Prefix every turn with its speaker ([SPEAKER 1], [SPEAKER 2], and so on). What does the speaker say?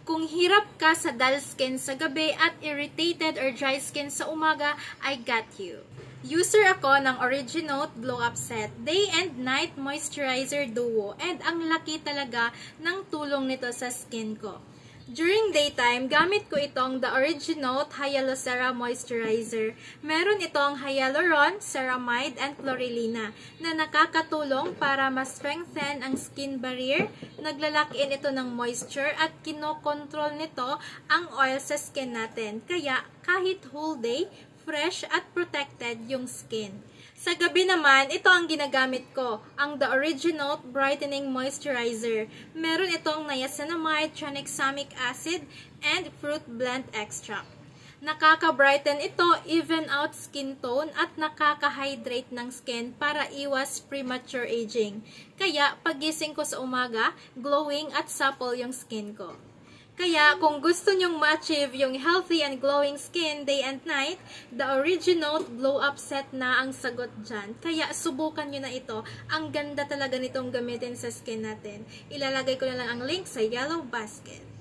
[SPEAKER 1] Kung hirap ka sa dull skin sa gabi at irritated or dry skin sa umaga, I got you. User ako ng Originote Glow Up Set Day and Night Moisturizer Duo and ang laki talaga ng tulong nito sa skin ko. During daytime, gamit ko itong The Originote Hyalocera Moisturizer. Meron itong hyaluron, ceramide, and chlorelina na nakakatulong para ma-strengthen ang skin barrier, naglalakiin ito ng moisture at kinokontrol nito ang oil sa skin natin. Kaya kahit whole day, fresh at protected yung skin. Sa gabi naman, ito ang ginagamit ko, ang The Originote Brightening Moisturizer. Meron itong niacinamide, tranexamic acid, and fruit blend extract. Nakaka-brighten ito, even out skin tone, at nakaka-hydrate ng skin para iwas premature aging. Kaya, pagising ko sa umaga, glowing at supple yung skin ko. Kaya, kung gusto nyong ma-achieve yung healthy and glowing skin day and night, The Originote Glow Up Set na ang sagot dyan. Kaya, subukan nyo na ito. Ang ganda talaga nitong gamitin sa skin natin. Ilalagay ko na lang ang link sa yellow basket.